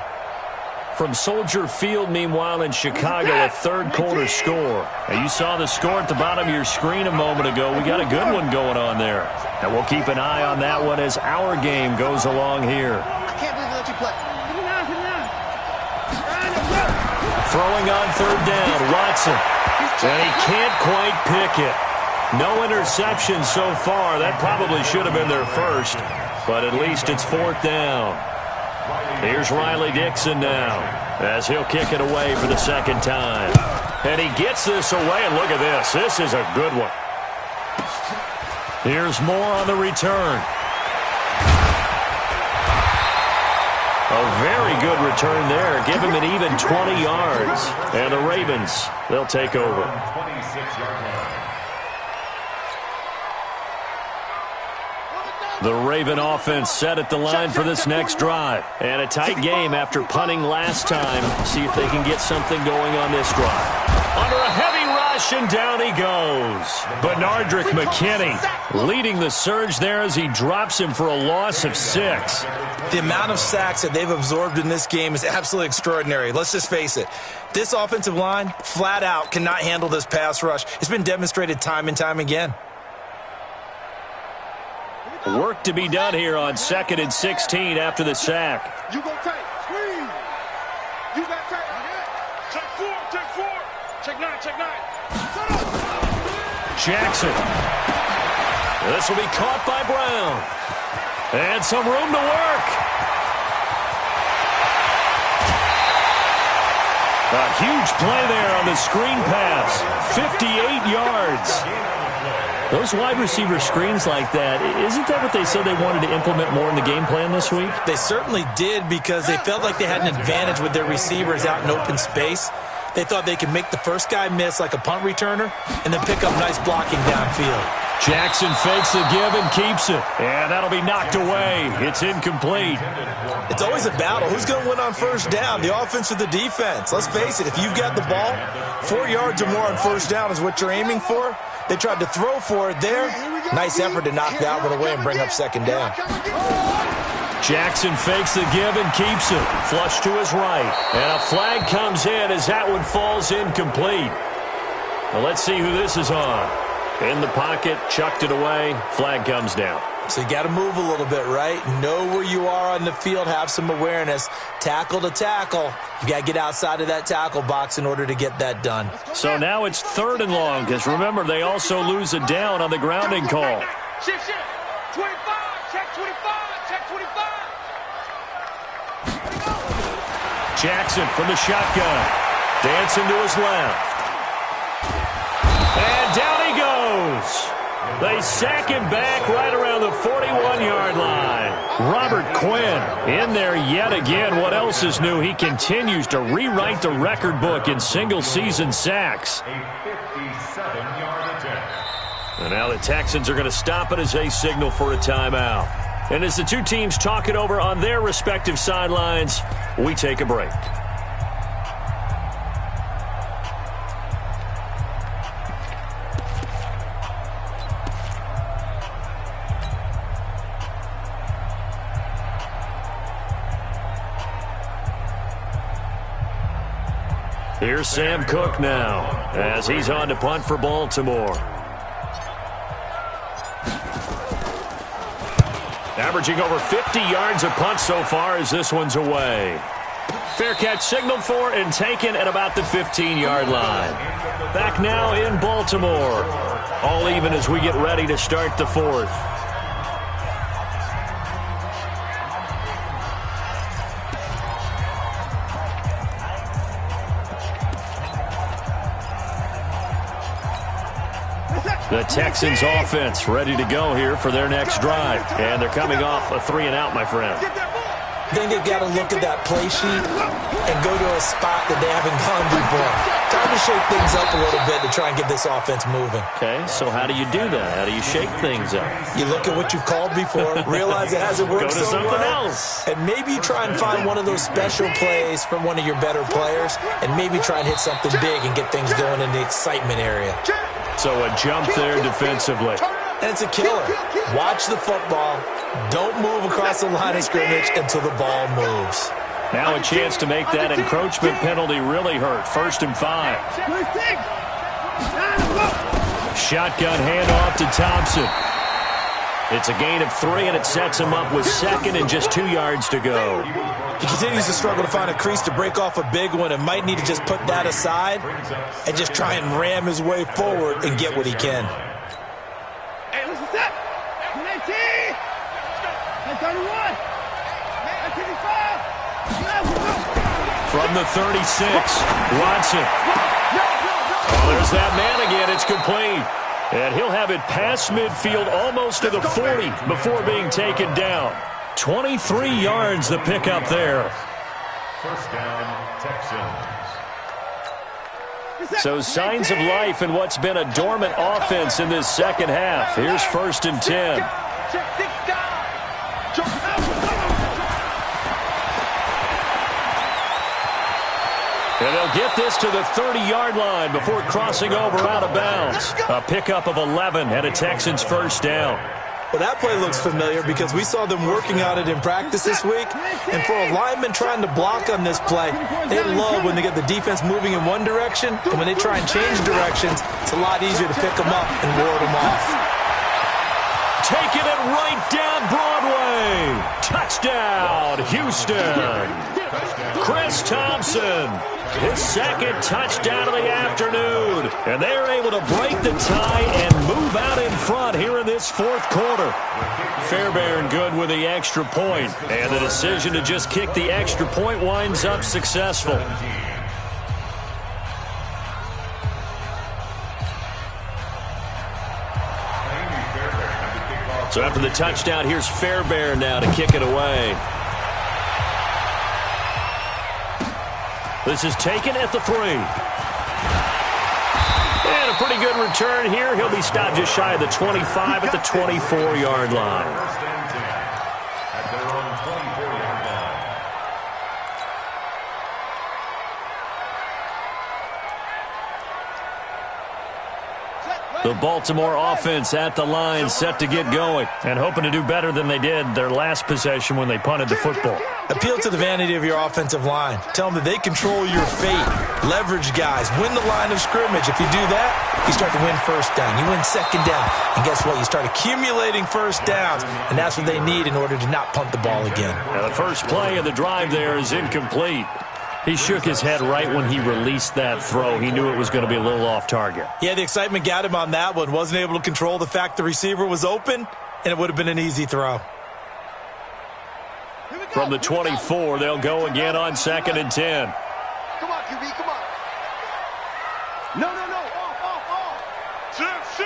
from Soldier Field, meanwhile, in Chicago, a third-quarter score. Now, you saw the score at the bottom of your screen a moment ago. We got a good one going on there. And we'll keep an eye on that one as our game goes along here. I can't believe they let you play. Throwing on third down, Watson. And he can't quite pick it. No interception so far. That probably should have been their first. But at least it's fourth down. Here's Riley Dixon now as he'll kick it away for the second time. And he gets this away, and look at this. This is a good one. Here's Moore on the return. A very good return there. Give him an even 20 yards. And the Ravens, they'll take over. 26-yard line. The Raven offense set at the line for this next drive. And a tight game after punting last time. See if they can get something going on this drive. Under a heavy rush, and down he goes. Benardrick McKinney leading the surge there as he drops him for a loss of 6. The amount of sacks that they've absorbed in this game is absolutely extraordinary. Let's just face it. This offensive line, flat out, cannot handle this pass rush. It's been demonstrated time and time again. Work to be done here on 2nd and 16 after the sack. You go take. Squeeze. You got take. Check 4. Check 4. Check 9. Check 9. Jackson. This will be caught by Brown. And some room to work. A huge play there on the screen pass. 58 yards. Those wide receiver screens like that, isn't that what they said they wanted to implement more in the game plan this week? They certainly did because they felt like they had an advantage with their receivers out in open space. They thought they could make the first guy miss like a punt returner and then pick up nice blocking downfield. Jackson fakes the give and keeps it. And that'll be knocked away. It's incomplete. It's always a battle. Who's going to win on first down, the offense or the defense? Let's face it, if you've got the ball, 4 yards or more on first down is what you're aiming for. They tried to throw for it there. Nice effort to knock that one away and bring up second down. Jackson fakes the give and keeps it. Flush to his right. And a flag comes in as that one falls incomplete. Well, let's see who this is on. In the pocket, chucked it away. Flag comes down. So you got to move a little bit, right? Know where you are on the field. Have some awareness. Tackle to tackle. You got to get outside of that tackle box in order to get that done. So now it's 3rd and long because, remember, they also lose a down on the grounding call. Shift. 25. Check 25. Check 25. Jackson from the shotgun. Dancing to his left. And down he goes. They sack him back right around the 41-yard line. Robert Quinn in there yet again. What else is new? He continues to rewrite the record book in single-season sacks. A 57-yard attempt. And now the Texans are going to stop it as they signal for a timeout. And as the two teams talk it over on their respective sidelines, we take a break. Here's Sam Cook now as he's on to punt for Baltimore. Averaging over 50 yards a punt so far as this one's away. Fair catch signaled for and taken at about the 15-yard line. Back now in Baltimore. All even as we get ready to start the 4th. The Texans offense ready to go here for their next drive. And thee coming off a 3-and-out, my friend. I think they've got to look at that play sheet and go to a spot that they haven't gone before. Time to shake things up a little bit to try and get this offense moving. Okay, so how do you do that? How do you shake things up? You look at what you've called before, realize it hasn't worked Go to so something well, else. and maybe you try and find one of those special plays from one of your better players, and maybe try and hit something big and get things going in the excitement area. So a jump there defensively. And it's a killer. Watch the football. Don't move across the line of scrimmage until the ball moves. Now a chance to make that encroachment penalty really hurt. 1st and 5. Shotgun handoff to Thompson. It's a gain of 3, and it sets him up with 2nd and just 2 yards to go. He continues to struggle to find a crease to break off a big one and might need to just put that aside and just try and ram his way forward and get what he can. Hey, listen, set. 19. 31. 55. From the 36, Watson. Oh, there's that man again. It's complete. And he'll have it past midfield almost to the 40 before being taken down. 23 yards the pickup there. 1st down, Texans. So signs of life in what's been a dormant offense in this second half. Here's 1st and 10. And they'll get this to the 30-yard line before crossing over out of bounds. A pickup of 11 and a Texans 1st down. Well, that play looks familiar because we saw them working on it in practice this week. And for a lineman trying to block on this play, they love when they get the defense moving in one direction. And when they try and change directions, it's a lot easier to pick them up and ward them off. Taking it right down Broadway. Touchdown, Houston. Chris Thompson, his 2nd touchdown of the afternoon. And they are able to break the tie and move out in front here in this 4th quarter. Fairbairn good with the extra point. And the decision to just kick the extra point winds up successful. So after the touchdown, here's Fairbairn now to kick it away. This is taken at the 3. And a pretty good return here. He'll be stopped just shy of the 25 at the 24-yard line. At their own 24-yard line. The Baltimore offense at the line, set to get going, and hoping to do better than they did their last possession when they punted the football. Appeal to the vanity of your offensive line. Tell them that they control your fate. Leverage guys. Win the line of scrimmage. If you do that, you start to win 1st down. You win 2nd down. And guess what? You start accumulating 1st downs, and that's what they need in order to not punt the ball again. Now the first play of the drive there is incomplete. He shook his head right when he released that throw. He knew it was going to be a little off target. Yeah, the excitement got him on that one. Wasn't able to control the fact the receiver was open, and it would have been an easy throw. From the 24, they'll go again on 2nd and 10. Come on, QB, come on. No. Off. Shift.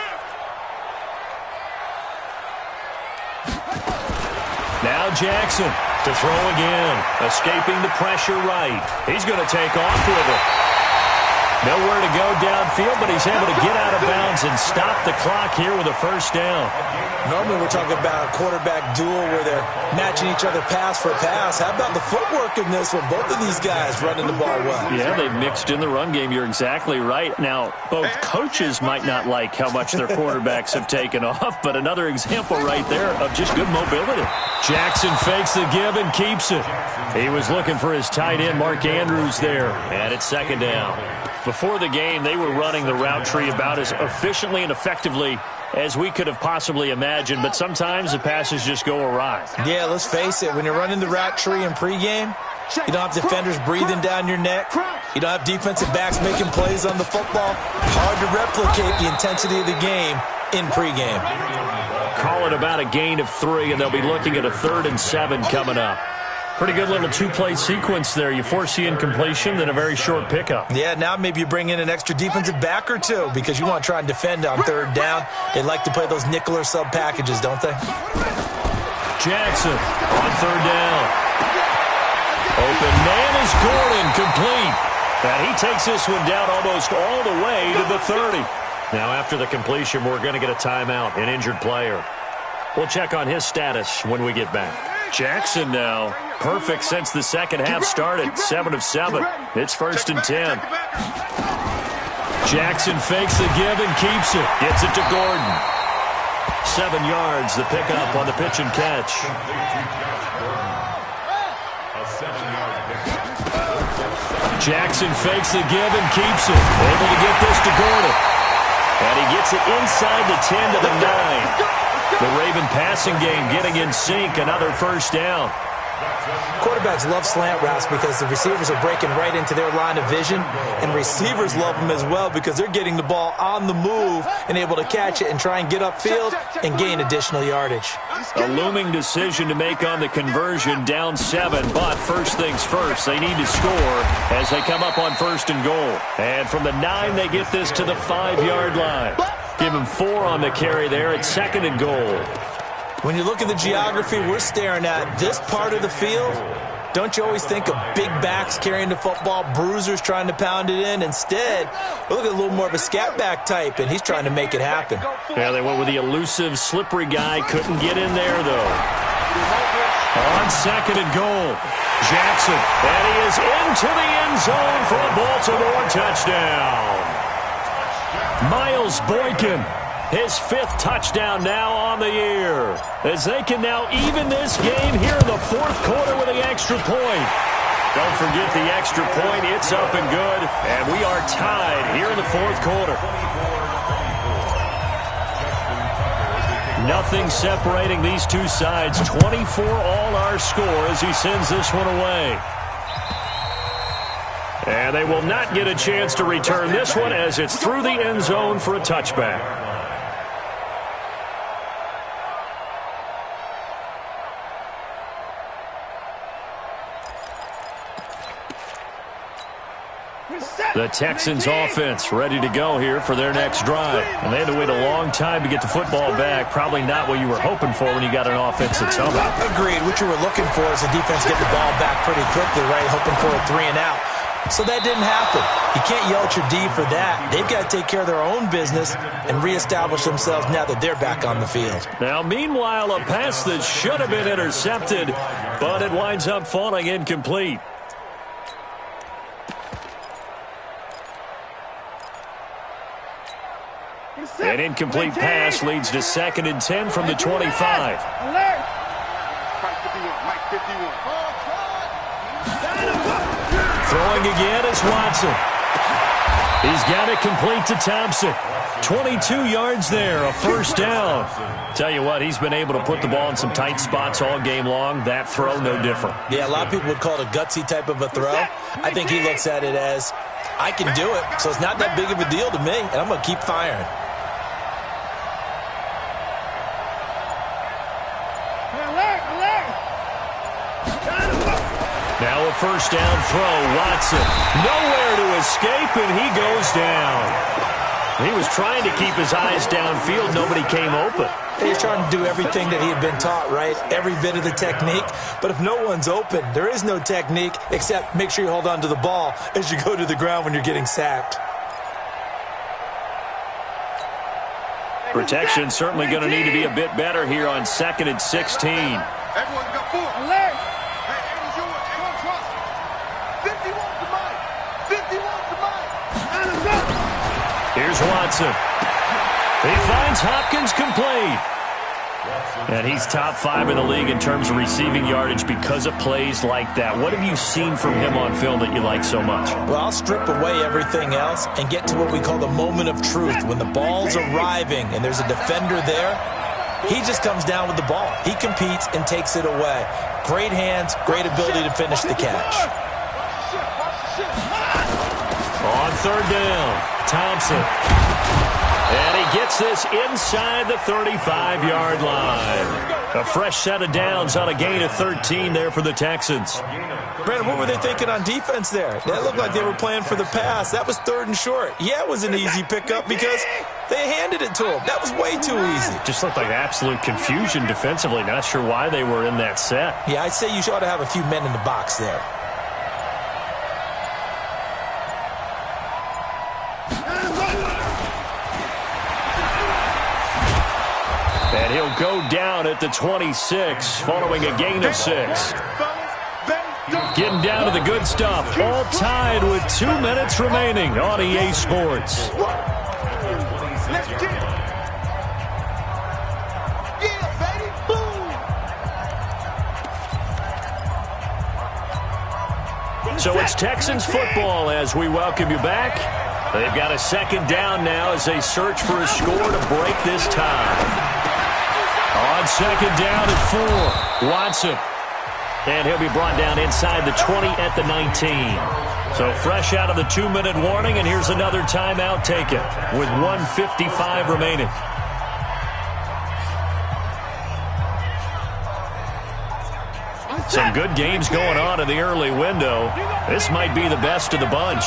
Now Jackson to throw again. Escaping the pressure right. He's going to take off with it. Nowhere to go downfield, but he's able to get out of bounds and stop the clock here with a 1st down. Normally we're talking about a quarterback duel where they're matching each other pass for pass. How about the footwork in this one? Both of these guys running the ball well. Yeah, they've mixed in the run game. You're exactly right. Now, both coaches might not like how much their quarterbacks have taken off, but another example right there of just good mobility. Jackson fakes the give and keeps it. He was looking for his tight end, Mark Andrews, there. And it's 2nd down. Before the game, they were running the route tree about as efficiently and effectively as we could have possibly imagined, but sometimes the passes just go awry. Yeah, let's face it. When you're running the route tree in pregame, you don't have defenders breathing down your neck. You don't have defensive backs making plays on the football. Hard to replicate the intensity of the game in pregame. Call it about a gain of 3, and they'll be looking at a 3rd and 7 coming up. Pretty good little 2-play sequence there. You force the incompletion, then a very short pickup. Yeah, now maybe you bring in an extra defensive back or two because you want to try and defend on 3rd down. They like to play those nickel or sub packages, don't they? Jackson on 3rd down. Open man is Gordon, complete. And he takes this one down almost all the way to the 30. Now after the completion, we're going to get a timeout, an injured player. We'll check on his status when we get back. Jackson now, perfect since the second half started, 7 of 7. It's 1st and 10. Jackson fakes the give and keeps it. Gets it to Gordon. 7 yards, the pickup on the pitch and catch. A A 7-yard pickup. Jackson fakes the give and keeps it. Able to get this to Gordon. And he gets it inside the 10 to the 9. The Raven passing game getting in sync. Another first down. Quarterbacks love slant routes because the receivers are breaking right into their line of vision, and receivers love them as well because they're getting the ball on the move and able to catch it and try and get upfield and gain additional yardage. A looming decision to make on the conversion, down 7, but first things first, they need to score as they come up on 1st and goal. And from the 9, they get this to the 5-yard line. Give them 4 on the carry there at 2nd and goal. When you look at the geography we're staring at, this part of the field, don't you always think of big backs carrying the football, bruisers trying to pound it in? Instead, we look at a little more of a scat back type, and he's trying to make it happen. Yeah, they went with the elusive, slippery guy. Couldn't get in there, though. On 2nd and goal, Jackson. And he is into the end zone for a Baltimore touchdown. Miles Boykin. His 5th touchdown now on the year, as they can now even this game here in the 4th quarter with the extra point. Don't forget the extra point. It's up and good, and we are tied here in the 4th quarter. Nothing separating these two sides. 24 all our score as he sends this one away. And they will not get a chance to return this one as it's through the end zone for a touchback. The Texans offense ready to go here for their next drive. And they had to wait a long time to get the football back. Probably not what you were hoping for when you got an offense that's home. Agreed. What you were looking for is the defense get the ball back pretty quickly, right? Hoping for a 3 and out. So that didn't happen. You can't yell at your D for that. They've got to take care of their own business and reestablish themselves now that they're back on the field. Now, meanwhile, a pass that should have been intercepted, but it winds up falling incomplete. An incomplete pass leads to 2nd and 10 from the 25. Throwing again is Watson. He's got it complete to Thompson. 22 yards there, a first down. Tell you what, he's been able to put the ball in some tight spots all game long. That throw, no different. Yeah, a lot of people would call it a gutsy type of a throw. I think he looks at it as, I can do it, so it's not that big of a deal to me, and I'm going to keep firing. Now a first down throw. Watson nowhere to escape, and he goes down. He was trying to keep his eyes downfield. Nobody came open. He's trying to do everything that he had been taught, right? Every bit of the technique. But if no one's open, there is no technique except make sure you hold on to the ball as you go to the ground when you're getting sacked. Protection certainly going to need to be a bit better here on 2nd and 16. Everyone got 4. Alert! Hey, it's yours. Everyone trust. 51's the mic. 51's the mic. Here's Watson. He finds Hopkins complete. And he's top 5 in the league in terms of receiving yardage because of plays like that. What have you seen from him on film that you like so much? Well, I'll strip away everything else and get to what we call the moment of truth. When the ball's arriving and there's a defender there, he just comes down with the ball. He competes and takes it away. Great hands, great ability to finish the catch. On 3rd down, Thompson. And he gets this inside the 35-yard line. A fresh set of downs on a gain of 13 there for the Texans. Brandon, what were they thinking on defense there? That looked like they were playing for the pass. That was 3rd and short. Yeah, it was an easy pickup because they handed it to him. That was way too easy. Just looked like absolute confusion defensively. Not sure why they were in that set. Yeah, I'd say you ought to have a few men in the box there. And he'll go down at the 26 following a gain of 6. Getting down to the good stuff. All tied with 2 minutes remaining on EA Sports. Let's get it. Yeah, baby. Boom. So it's Texans football as we welcome you back. They've got a second down now as they search for a score to break this tie. On second down at 4, Watson. And he'll be brought down inside the 20 at the 19. So fresh out of the 2-minute warning, and here's another timeout taken with 1:55 remaining. Some good games going on in the early window. This might be the best of the bunch.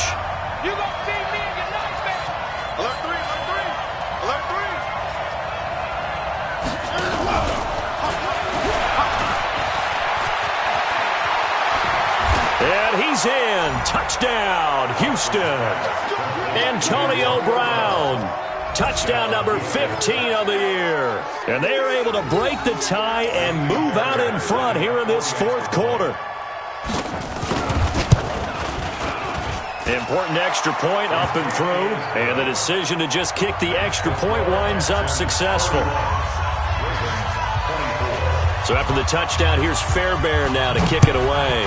And he's in. Touchdown, Houston. Antonio Brown. Touchdown number 15 of the year. And they are able to break the tie and move out in front here in this fourth quarter. Important extra point up and through. And the decision to just kick the extra point winds up successful. So after the touchdown, here's Fairbairn now to kick it away.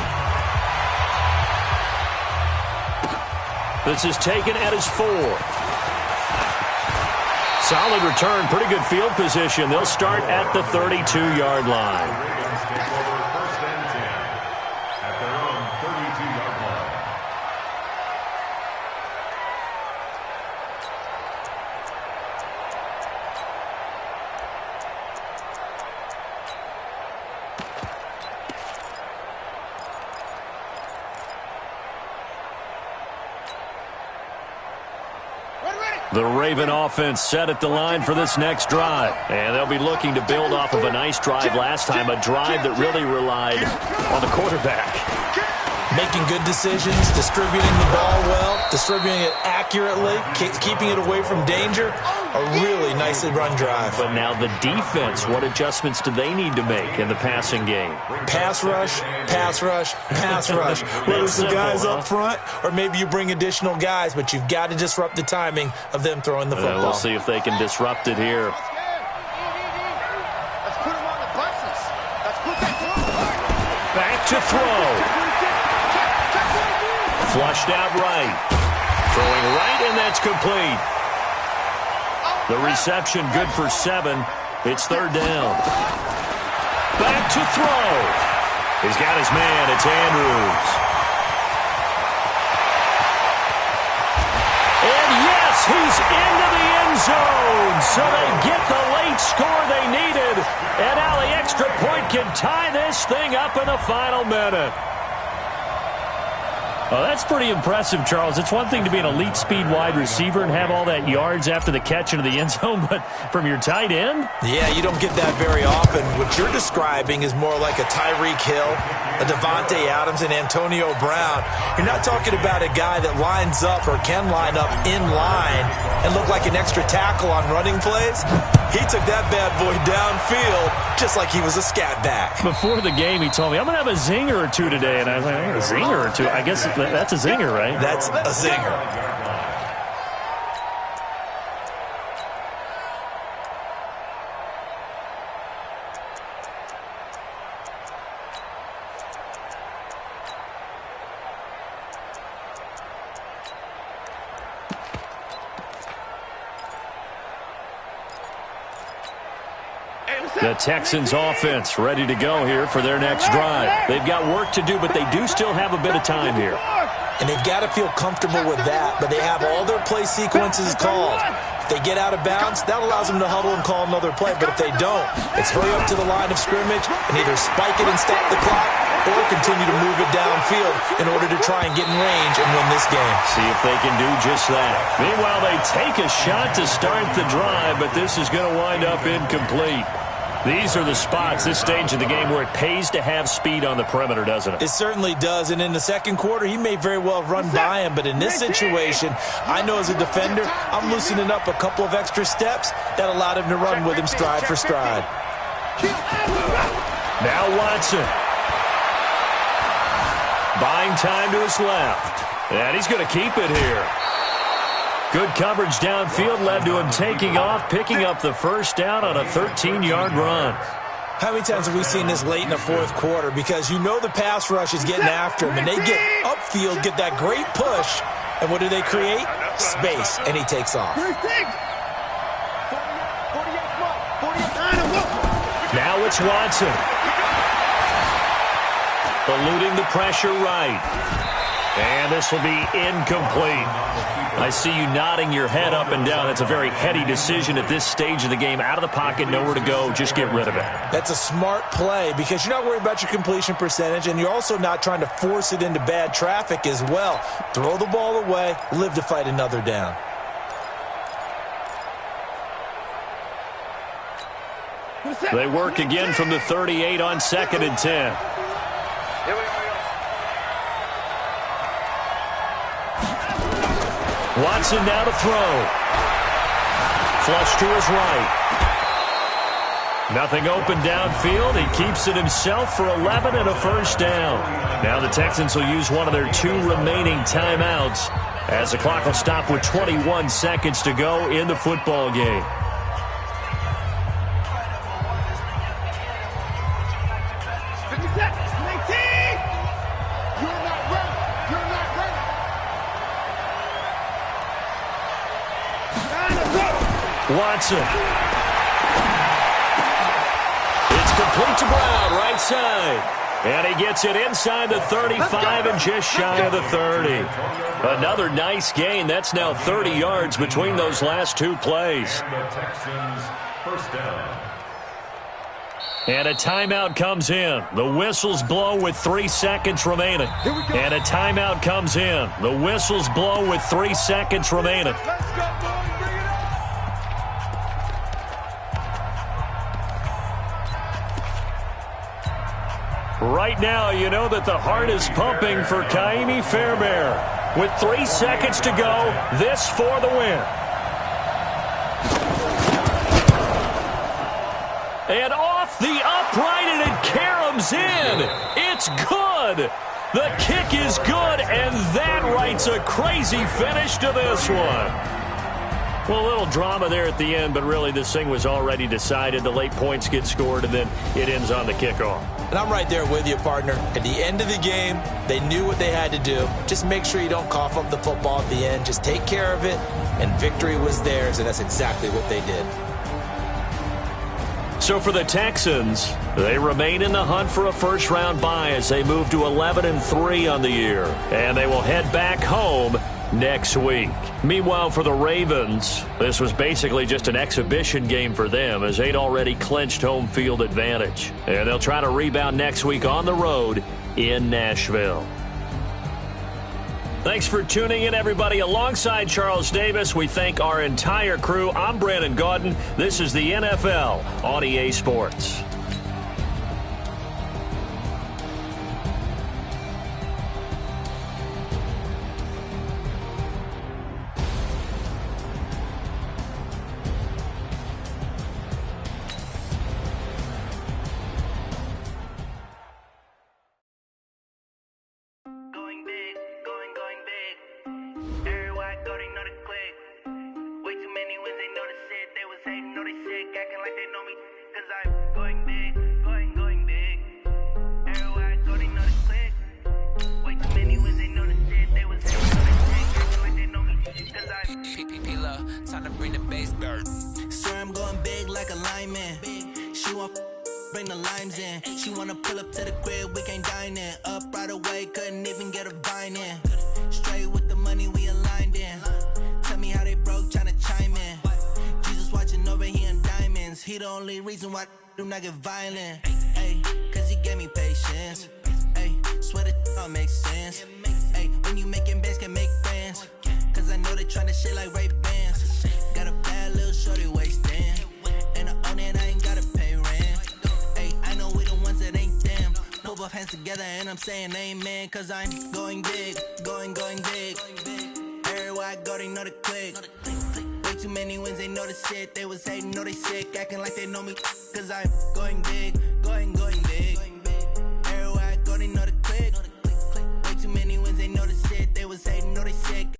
This is taken at his 4. Solid return, pretty good field position. They'll start at the 32-yard line. First and 10 at their own 32-yard line. The Raven offense set at the line for this next drive. And they'll be looking to build off of a nice drive last time, a drive that really relied on the quarterback. Making good decisions, distributing the ball well, distributing it accurately, keeping it away from danger. A really nicely run drive. But now the defense, what adjustments do they need to make in the passing game? Pass rush, pass rush, pass rush. Whether it's the guys up front or maybe you bring additional guys, but you've got to disrupt the timing of them throwing the football. We'll see if they can disrupt it here. Back to throw. Flushed out right. Throwing right, and that's complete. The reception good for 7. It's third down. Back to throw. He's got his man. It's Andrews. And yes, he's into the end zone. So they get the late score they needed. And now the extra point can tie this thing up in the final minute. Oh, that's pretty impressive, Charles. It's one thing to be an elite speed wide receiver and have all that yards after the catch into the end zone, but from your tight end? Yeah, you don't get that very often. What you're describing is more like a Tyreek Hill, a Devontae Adams, and Antonio Brown. You're not talking about a guy that lines up or can line up in line and look like an extra tackle on running plays. He took that bad boy downfield just like he was a scat back. Before the game, he told me, I'm going to have a zinger or two today. And I was like, a zinger or two? I guess that's a zinger, right? That's a zinger. The Texans offense ready to go here for their next drive. They've got work to do, but they do still have a bit of time here. And they've got to feel comfortable with that, but they have all their play sequences called. If they get out of bounds, that allows them to huddle and call another play. But if they don't, it's hurry up to the line of scrimmage and either spike it and stop the clock or continue to move it downfield in order to try and get in range and win this game. See if they can do just that. Meanwhile, they take a shot to start the drive, but this is going to wind up incomplete. These are the spots, this stage of the game, where it pays to have speed on the perimeter, doesn't it? It certainly does, and in the second quarter, he may very well run by him, but in this situation, I know as a defender, I'm loosening up a couple of extra steps that allowed him to run with him stride for stride. Now Watson. Buying time to his left, and he's going to keep it here. Good coverage downfield led to him taking off, picking up the first down on a 13-yard run. How many times have we seen this late in the fourth quarter? Because you know the pass rush is getting after him, and they get upfield, get that great push, and what do they create? Space, and he takes off. Now it's Watson. Eluding the pressure right. And this will be incomplete. I see you nodding your head up and down. That's a very heady decision at this stage of the game. Out of the pocket, nowhere to go. Just get rid of it. That's a smart play because you're not worried about your completion percentage, and you're also not trying to force it into bad traffic as well. Throw the ball away, live to fight another down. They work again from the 38 on 2nd and 10. Watson now to throw. Flush to his right. Nothing open downfield. He keeps it himself for 11 and a first down. Now the Texans will use one of their 2 remaining timeouts as the clock will stop with 21 seconds to go in the football game. Watson. It's complete to Brown, right side. And he gets it inside the 35 and just shy of the 30. Another nice gain. That's now 30 yards between those last 2 plays. And the Texans first down. And a timeout comes in. The whistles blow with 3 seconds remaining. And a timeout comes in. The whistles blow with 3 seconds remaining. Let's go, boys. Bring it up. Right now, you know that the heart is pumping for Kaimi Fairbairn. With 3 seconds to go, this for the win. And off the upright, and it caroms in. It's good. The kick is good, and that writes a crazy finish to this one. Well, a little drama there at the end, but really this thing was already decided. The late points get scored, and then it ends on the kickoff. And I'm right there with you, partner. At the end of the game, they knew what they had to do. Just make sure you don't cough up the football at the end. Just take care of it, and victory was theirs, and that's exactly what they did. So for the Texans, they remain in the hunt for a first-round bye as they move to 11-3 on the year. And they will head back home next week. Meanwhile, for the Ravens, this was basically just an exhibition game for them as they'd already clinched home field advantage. And they'll try to rebound next week on the road in Nashville. Thanks for tuning in, everybody. Alongside Charles Davis, we thank our entire crew. I'm Brandon Gaudin. This is the NFL on EA Sports. Time to bring the bass dirt. Swear I'm going big like a lineman. She want bring the limes in. She wanna pull up to the crib, we can't dine in. Up right away, couldn't even get a vine in. Straight with the money we aligned in. Tell me how they broke, tryna chime in. Jesus watching over here in diamonds. He the only reason why do not get violent. Ay, cause he gave me patience. Ay, swear that all makes sense. Ay, when you making bands can make friends. Cause I know they tryna shit like Ray-Bans. Got a bad little shorty wasting. And I own it, I ain't gotta pay rent. Ay, I know we the ones that ain't them. Pull both hands together and I'm saying amen. Cause I'm going big, going big. Everywhere I go, they know the click. Way too many wins, they know the shit. They was hating, know they sick, acting like they know me. Cause I'm going big, going big. Everywhere I go, they know the click. Way too many wins, they know the shit. They was hating, know they sick.